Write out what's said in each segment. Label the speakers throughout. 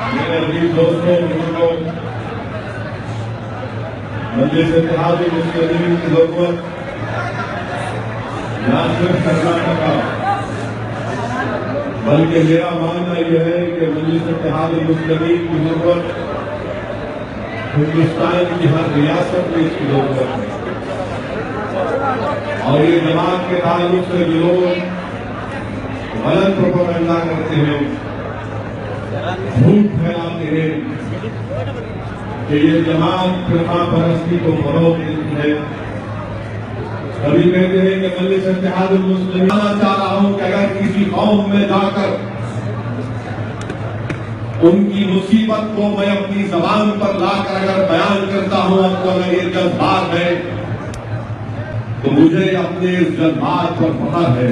Speaker 1: मेरे अजीज दोस्तों, बुजुर्गों, मजलिस इत्तेहाद मुस्लिमीन की जरूरत न सिर्फ कर्नाटका बल्कि मेरा मानना यह है कि मजलिस इत्तेहाद मुस्लिमीन की जरूरत हिंदुस्तान की हर रियासत में इसकी जरूरत है। और ये जमात के ताल्लुक से जो लोग गलत प्रोपेगेंडा करते हैं, झूठ फैलाते हैं कि ये जमात फिरका परस्ती को फरोग देती है। कभी कहते हैं कि मजलिस इत्तेहाद मुस्लिमीन चाह रहा हूं कि अगर किसी कौम में जाकर उनकी मुसीबत को मैं अपनी जबान पर लाकर अगर बयान करता हूं, तो अगर ये जज्बात है तो मुझे अपने इस जज्बात पर फख्र है।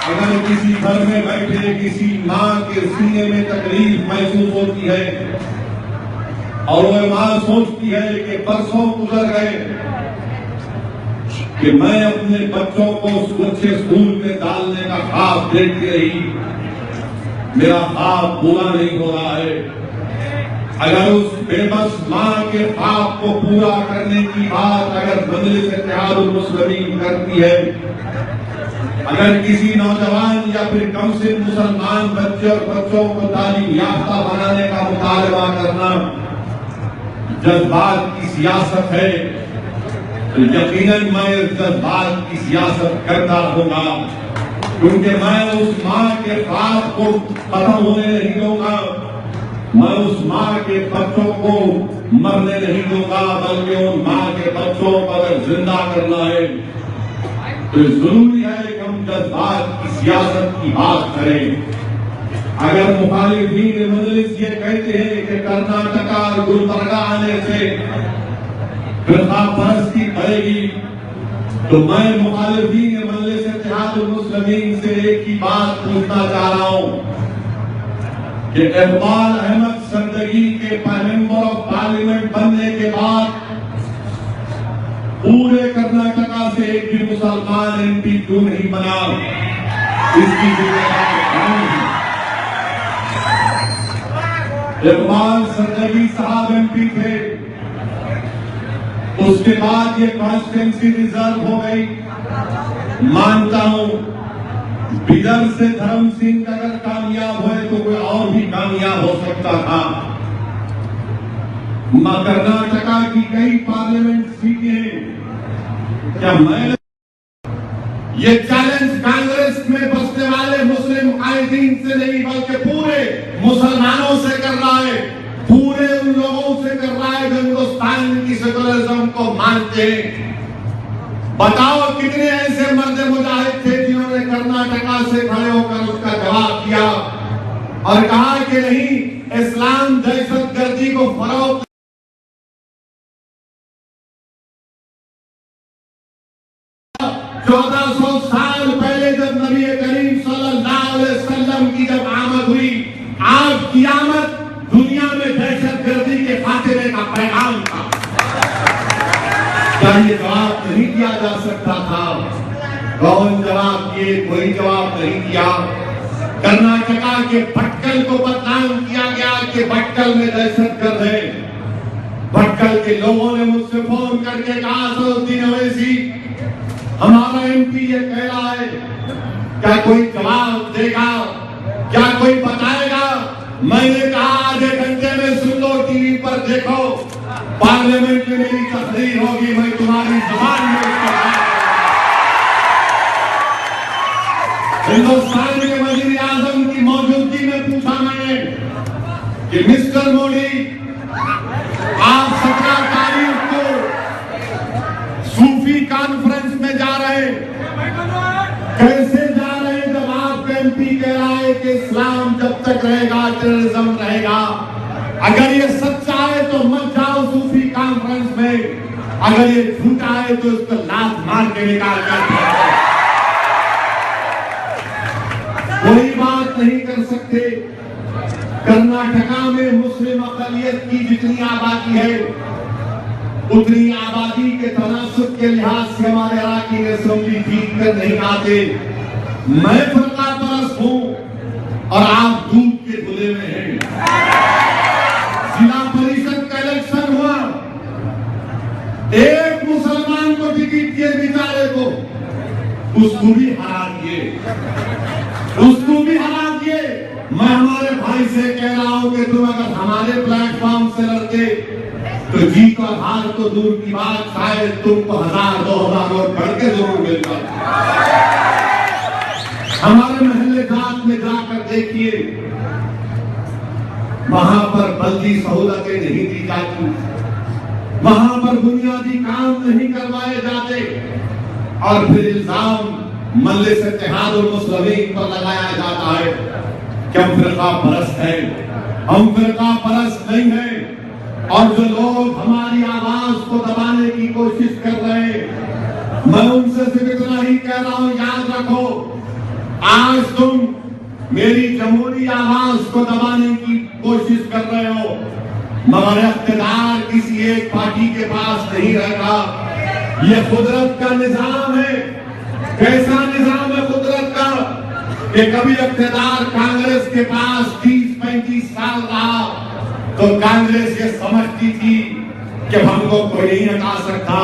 Speaker 1: अगर किसी घर में बैठे किसी माँ के सीने में तकलीफ महसूस होती है और वह माँ सोचती है कि परसों गुजर गए कि मैं अपने बच्चों को अच्छे स्कूल में डालने का ख्वाब देखती रही, मेरा ख्वाब पूरा नहीं हो रहा है। अगर उस बेबस माँ के ख्वाब को पूरा करने की बात अगर मजलिस इत्तेहाद मुस्लिमीन करती है, अगर किसी नौजवान या फिर कम से मुसलमान बच्चे और बच्चों को तालीम याफ्ता बनाने का मुतालबा करना जज्बात की सियासत है, तो यकीनन मैं इस जज्बात की सियासत करता होगा, क्योंकि मैं उस माँ के ख्वाब को खत्म होने नहीं दूंगा, मैं उस माँ के बच्चों को मरने नहीं दूंगा, बल्कि उन माँ के बच्चों को अगर जिंदा करना है तो जरूरी है कि हम जज्बात की सियासत की बात करें। अगर मुखालिफीन मजलिस ये कहते हैं कि कर्नाटका और गुलबर्गा आने से फिरका परस्ती बढ़ेगी, तो मैं मुखालिफीन मजलिस इत्तेहाद मुस्लिमीन से एक ही बात पूछना चाह रहा हूं कि इकबाल अहमद जिंदगी के मेंबर ऑफ पार्लियामेंट बनने के बाद पूरे कर्नाटका से एक भी मुसलमान एमपी क्यों नहीं बना? इसकी जिम्मेदार कौन है? इकबाल जिंदगी साहब एमपी थे, उसके बाद ये कॉन्स्टिट्यूंसी रिजर्व हो गई। मानता हूं बिदर से धर्म सिंह अगर कामयाब हुए तो कोई और भी कामयाब हो सकता था। कर्नाटका की कई पार्लियामेंट सीटें क्या मैं ये चैलेंज कांग्रेस में बसने वाले मुस्लिम कायदीन से नहीं बल्कि पूरे मुसलमानों से कर रहा है, पूरे उन लोगों से कर रहा है जो हिंदुस्तान की सेकुलरिज्म को मानते हैं। बताओ कितने ऐसे मर्द मुजाहिद थे जिन्होंने कर्नाटका से खड़े होकर उसका जवाब दिया और कहा कि नहीं, इस्लाम दहशतगर्दी को फरोग 1400 साल पहले जब नबी करीम सल्लल्लाहु अलैहि वसल्लम की जब आमद हुई, आज की आमद दुनिया में दहशतगर्दी के खात्मे का पैगाम था। क्या ये जवाब नहीं दिया जा सकता था? कौन जवाब दिए? कोई जवाब नहीं दिया। कर्नाटका के भटकल को बदनाम किया गया कि भटकल में दहशतगर्द है। भटकल के लोगों ने मुझसे फोन करके कहा, असदुद्दीन ओवैसी हमारा एमपी ये कह रहा है, क्या कोई जवाब देगा? क्या कोई बताएगा? मैंने कहा आधे घंटे में सुन लो, टीवी पर देखो, पार्लियामेंट में मेरी तकरीर होगी, मैं तुम्हारी जुबान में हिंदुस्तान के वजीर आजम की मौजूदगी में पूछा मैंने कि मिस्टर मोदी, आप 17 तारीख को सूफी कॉन्फ्रेंस में जा रहे हैं, कैसे जा रहे हैं जब आप एमपी कह रहा है कि इस्लाम जब तक रहेगा टेररिज्म रहेगा? अगर ये सच्चा है तो मत जाओ सूफी कॉन्फ्रेंस में, अगर ये झूठा है तो इसको लात मार के निकाल कर कोई बात नहीं कर सकते। कर्नाटका में मुस्लिम अक़लियत की जितनी आबादी है उतनी आबादी के तनासुब के लिहाज से हमारे अराकीन असेंबली जीत कर नहीं आते। मैं फरका परस्त हूं और आप दूध के खुले में उसको भी हरा दिए, उसको भी हरा दिए। मैं हमारे भाई से कह रहा हूं कि तुम अगर हमारे प्लेटफॉर्म से लड़ते तो जीत और हार तो दूर की बात, शायद तुमको 1000-2000 वोट बढ़ के जरूर मिल जाते। हमारे महल्ले जात में जाकर देखिए, वहां पर बल्दी सहूलतें नहीं दी जाती, वहां पर बुनियादी काम नहीं करवाए जाते, और फिर इल्जाम मजलिस इत्तेहादुल मुस्लिमीन पर लगाया जाता है कि हम फिरका परस्त हैं। हम फिरका परस्त नहीं हैं। और जो लोग हमारी आवाज को दबाने की कोशिश कर रहे हैं, मैं उनसे सिर्फ इतना ही कह रहा हूं, याद रखो, आज तुम मेरी जमहूरी आवाज को दबाने की कोशिश कर रहे हो, मगर इख्तियार किसी एक पार्टी के पास नहीं रहेगा। ये कुदरत का निजाम है। कैसा निजाम है कुदरत का कि कभी इख्तियार कांग्रेस के पास 30-35 साल रहा तो कांग्रेस ये समझती थी कि हमको कोई नहीं हटा सकता,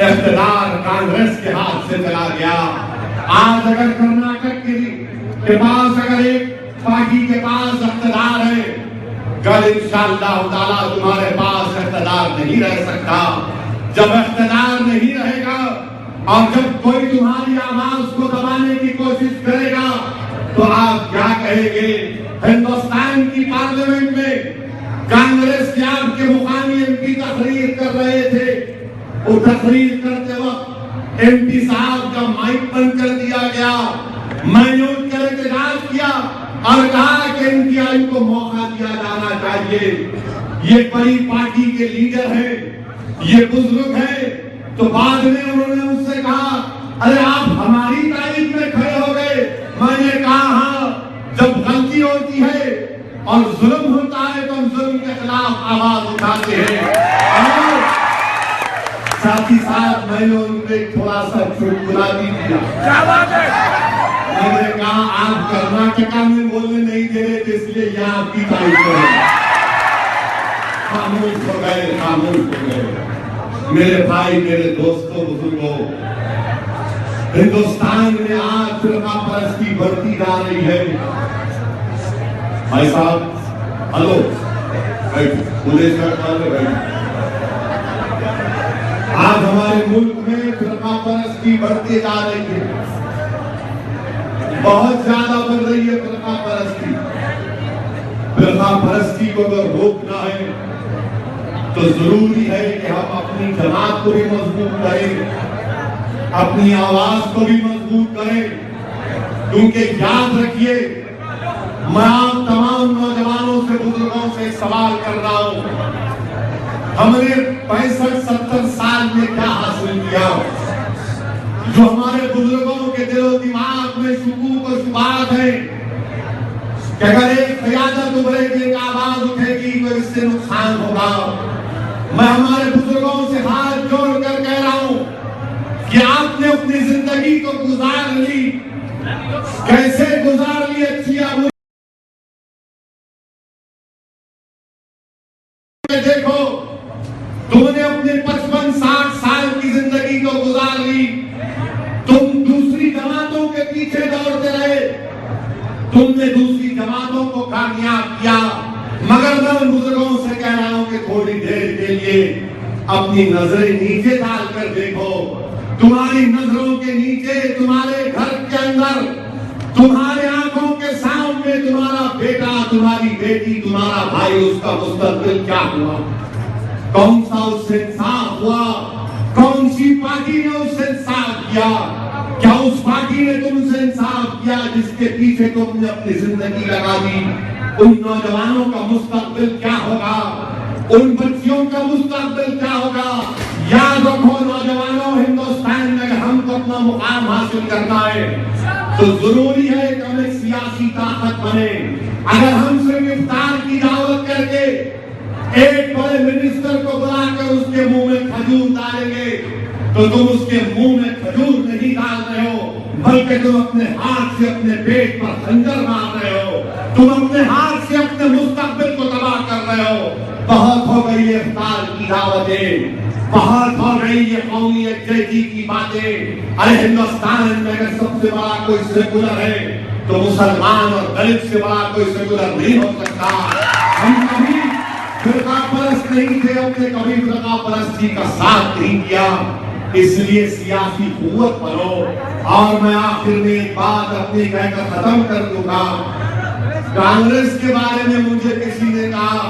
Speaker 1: इख्तियार कांग्रेस के हाथ से चला गया। आज अगर कर्नाटक के पास अगर एक पार्टी के पास इख्तियार है, कल इंशाअल्लाह ताला तुम्हारे पास इख्तियार नहीं रह सकता। जब इख्तियार नहीं रहेगा और जब कोई तुम्हारी आवाज को दबाने की कोशिश करेगा तो आप क्या कहेंगे? हिंदुस्तान की पार्लियामेंट में कांग्रेस के आपके मुकामी एमपी तकरीर कर रहे थे। वो तकरीर करते वक्त एमपी साहब का माइक बंद कर दिया गया। मैंने उनके एहतजाज किया और कहा कि इनकी आयु को मौका दिया जाना चाहिए। ये बड़ी पार्टी के लीडर हैं, ये बुजुर्ग हैं। तो बाद में उन्होंने मुझसे कहा, अरे आप हमारी तारीफ में खड़े हो गए। मैंने कहा हाँ, जब गलती होती है और जुल्म होता है तो हम जुल्म के खिलाफ आवाज उठाते हैं। और साथ ही साथ मैंने उनको थोड़ा सा चुटकुला भी दिया। मैंने कहा आप कर्नाटका में बोलने नहीं दे रहे थे, इसलिए यहाँ आपकी तारीफ करें। खामोश हो गए, खामोश हो गए। मेरे भाई, मेरे दोस्तों, बुजुर्गों, हिंदुस्तान में आज फिरका परस्ती बढ़ती जा रही है। भाई साहब, हेलो, पुलिस बैठ। आज हमारे मुल्क में फिरका परस्ती बढ़ती जा रही है, बहुत ज्यादा बढ़ रही है फिरका परस्ती। फिरका परस्ती को अगर रोकना है तो जरूरी है कि हम अपनी जमात को भी मजबूत करें, अपनी आवाज को भी मजबूत करें। क्योंकि याद रखिए, मैं आप तमाम नौजवानों से, बुजुर्गों से सवाल कर रहा हूं, हमने 65-70 साल में क्या हासिल किया? जो हमारे बुजुर्गों के दिलो दिमाग में शुकूक और शुबात है कि अगर एक क़यादत उभरेगी, एक आवाज उठेगी तो इससे नुकसान होगा। मैं हमारे बुजुर्गों से हाथ जोड़कर कह रहा हूं कि आपने अपनी जिंदगी को गुजार ली, कैसे गुजार ली? अच्छी आवाज देखो, तुमने अपने 55-60 साल की जिंदगी को गुजार ली। तुम दूसरी जमातों के पीछे दौड़ते रहे, तुमने दूसरी जमातों को कामयाब किया। मगर मैं उन बुजुर्गों से कह रहा हूं कि थोड़ी देर के लिए अपनी नजरें नीचे डालकर देखो। तुम्हारी नजरों के नीचे, तुम्हारे घर के अंदर, तुम्हारे आंखों के सामने तुम्हारा बेटा, तुम्हारी बेटी, तुम्हारा भाई, उसका मुस्तकबिल क्या हुआ? कौन सा उससे इंसाफ हुआ? कौन सी पार्टी ने उससे इंसाफ किया? क्या उस पार्टी ने तुमसे इंसाफ किया जिसके पीछे तुमने अपनी जिंदगी लगा दी? उन नौजवानों का मुस्तकबिल क्या होगा? उन बच्चियों का मुस्तकबिल क्या होगा? याद रखो नौजवानों, हिंदुस्तान में अगर हमको अपना मुकाम हासिल करना है तो जरूरी है कि हम एक सियासी ताकत बने। अगर हम सिर्फ इफ्तार की दावत करके एक बड़े मिनिस्टर को बुलाकर उसके मुंह में खजूर डालेंगे तो तुम उसके मुंह में खजूर नहीं डाल रहे हो, बल्कि तुम अपने हाथ से अपने पेट पर खंजर मार रहे हो। तुम अपने हाथ से अपने मुस्तकबिल को तबाह कर रहे हो। बहुत हो गई इफ्तार की दावतें। बहुत हो गई ये कौमी यकजहती की बातें। अरे हिंदुस्तान में अगर सबसे बड़ा कोई सेकुलर है तो मुसलमान और दलित से बड़ा कोई सेकुलर नहीं हो सकता। हम कभी फिरका परस्त नहीं थे, हमने कभी फिरका परस्ती का साथ नहीं किया, इसलिए सियासी कुव्वत बनो। और मैं आखिर में एक बात अपनी कहकर खत्म कर दूंगा। कांग्रेस के बारे में मुझे किसी ने कहा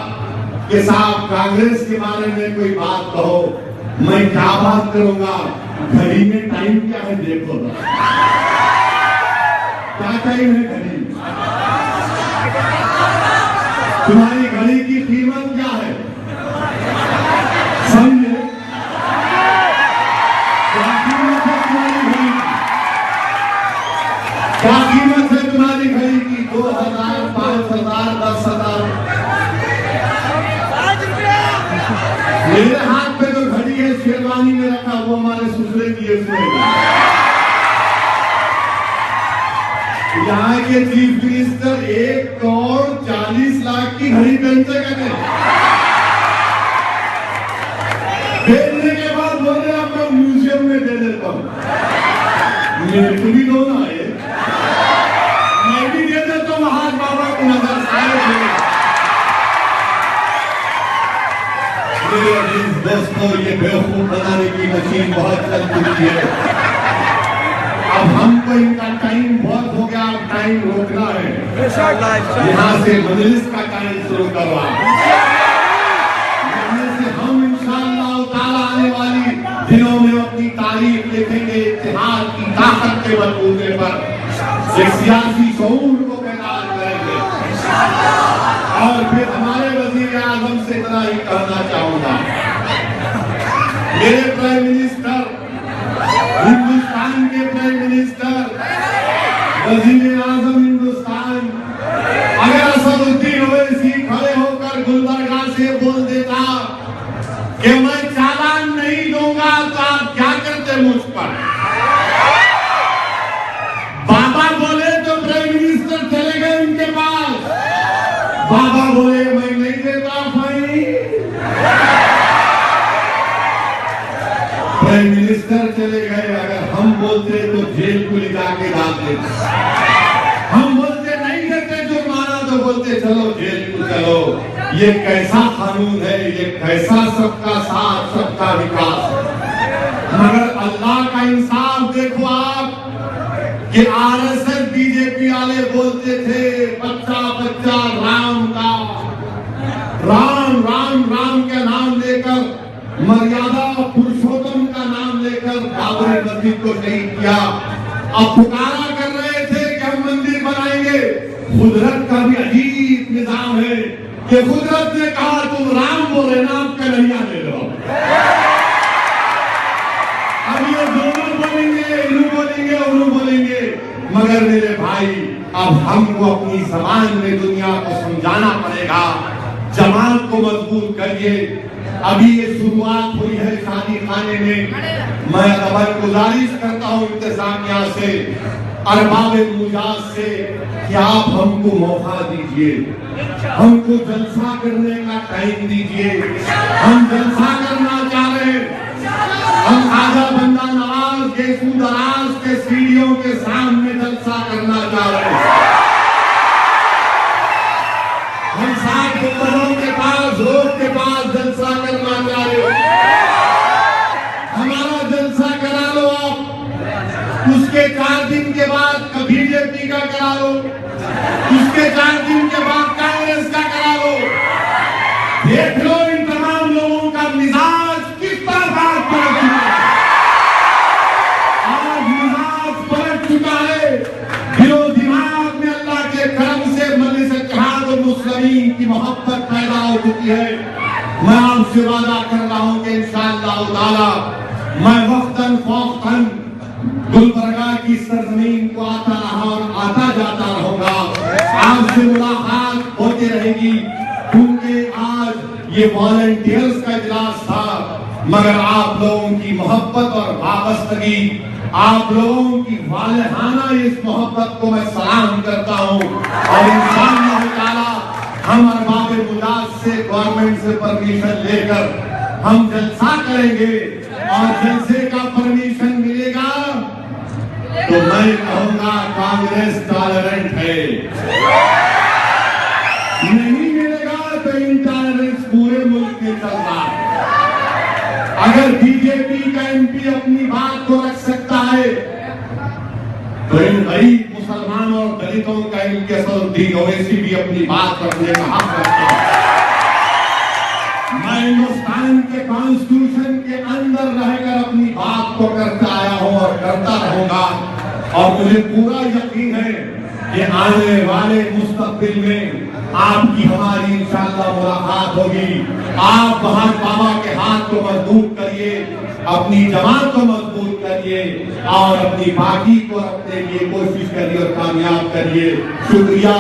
Speaker 1: कि साहब कांग्रेस के बारे में कोई बात कहो। मैं क्या बात करूंगा, घड़ी में टाइम क्या है देखो, क्या टाइम है घड़ी, तुम्हारी घड़ी की कीमत क्या है समझे, क्या कीमत है तुम्हारी घड़ी की, क्या कीमत है तुम्हारी घड़ी की, 2000, 5000, 10,000। मेरे हाथ पे जो घड़ी है शेरवानी में रखा, वो हमारे ससुरे की है। यहाँ के चीफ मिनिस्टर 1,40,00,000 की घड़ी पहनते कहते, भेजने के बाद बोल रहे आप लोग म्यूजियम में दे देता हूँ। मेरे को भी दो ना, मैं भी दे देता हूँ महात्मा बाबा को नजर आए। दोस्तों, ये बेवकूफ बनाने की मशीन बहुत चल चुकी है। अब हमको इनका टाइम बहुत हो गया, अब टाइम रोकना है। यहाँ से मजलिस का टाइम शुरू करवा, यहाँ से हम इंशाअल्लाह ताला आने वाली दिनों में अपनी तारीफ लिखेंगे इत्तेहाद की ताकत के बलबूते पर, एक सियासी शऊर को पैदा करेंगे। और फिर हमारे वजीर आजम से इतना ही कहना चाहूंगा, मेरे प्राइम मिनिस्टर, हिंदुस्तान के प्राइम मिनिस्टर, वजीर आजम हिंदुस्तान, अगर असदुद्दीन ओवैसी खड़े होकर गुलबर्गा से बोल देता कि मैं चालान नहीं दूंगा तो आप क्या करते मुझ पर, बाबा बोले तो प्राइम मिनिस्टर चले गए उनके पास, बाबा बोले मैं नहीं देता भाई, प्राइम मिनिस्टर चले गए। अगर हम बोलते तो जेल को ले जाके डाल देते, हम बोलते नहीं देते जुर्माना तो बोलते चलो जेल को चलो। ये कैसा कानून है, ये कैसा सबका साथ सबका विकास। मगर अल्लाह का इंसाफ देखो आप कि आरएसएस बीजेपी वाले बोलते थे बच्चा बच्चा राम का, राम राम राम के नाम लेकर, मर्यादा पुरुषोत्तम का नाम लेकर बाबरी मस्जिद को शहीद किया। अब पुकारा कर रहे थे कि हम मंदिर बनाएंगे। कुदरत का भी अजीब निजाम है कि कुदरत ने कहा तुम राम बोले ना, आप कन्हैया ले लो। अब ये दोनों बोलेंगे, इन्हों बोलेंगे, उन्हों बोलेंगे। मगर मेरे भाई, अब हमको अपनी जबान में दुनिया को समझाना पड़ेगा। जमात को मजबूत करिए। अभी ये शुरुआत हुई है शादी खाने में। मैं अब गुजारिश करता हूँ इंतजामिया से, अरबाब मुजाज से कि आप हमको मौका दीजिए, हमको जलसा करने का टाइम दीजिए। हम जलसा करना चाह रहे हैं। हम आजा बंदा नवाज येसू दराज के सीढ़ियों के सामने जलसा करना चाह रहे हैं। हम 7 गुंबदों के पास, रोड के पास जलसा करना चाह रहे हो। हमारा जलसा करा लो आप, उसके 4 दिन के बाद बीजेपी का करा लो, उसके 4 दिन के बाद कांग्रेस का करा लो। देख लो इन तमाम लोगों का मिजाज किस तरह पलट चुका है। आज मिजाज पलट चुका है। दिलो दिमाग में अल्लाह के करम से मजलिस इत्तेहाद मुस्लिमीन की मोहब्बत पैदा हो चुकी है। मैं आपसे वादा कर रहा हूं कि इंशाअल्लाह ताला मैं वक्तन फौक्तन गुलबर्गा की सरजमीन को आता रहा और आता जाता रहूंगा। आपसे मुलाकात होती रहेगी, क्योंकि आज ये वॉलंटियर्स का इजलास था, मगर आप लोगों की मोहब्बत और वाबस्तगी, आप लोगों की वालहाना इस मोहब्बत को मैं सलाम करता हूँ। और इंशाअल्लाह ताला हम अरबाब मुजाज से, गवर्नमेंट से परमिशन लेकर हम जलसा करेंगे और जलसे का परमिशन मिलेगा तो मैं कहूंगा कांग्रेस टॉलरेंट है, नहीं मिलेगा तो इंटॉलरेंस पूरे मुल्क में चल रहा है। अगर बीजेपी का एमपी अपनी बात को रख सकता है तो इन गरीब मुसलमान और दलितों का इनके असदुद्दीन ओवैसी भी अपनी बात रखने का हक रखता है। मैं हिंदुस्तान के कॉन्स्टिट्यूशन के अंदर रहकर अपनी बात को करता आया हूं और करता रहूंगा और मुझे पूरा यकीन है कि आने वाले मुस्तकबिल में आपकी हमारी इंशाअल्लाह मुलाकात होगी। आप वहां बाबा के हाथ को मजबूत करिए, अपनी जमात को मजबूत करिए और अपनी पार्टी को रखने की कोशिश करिए और कामयाब करिए। शुक्रिया।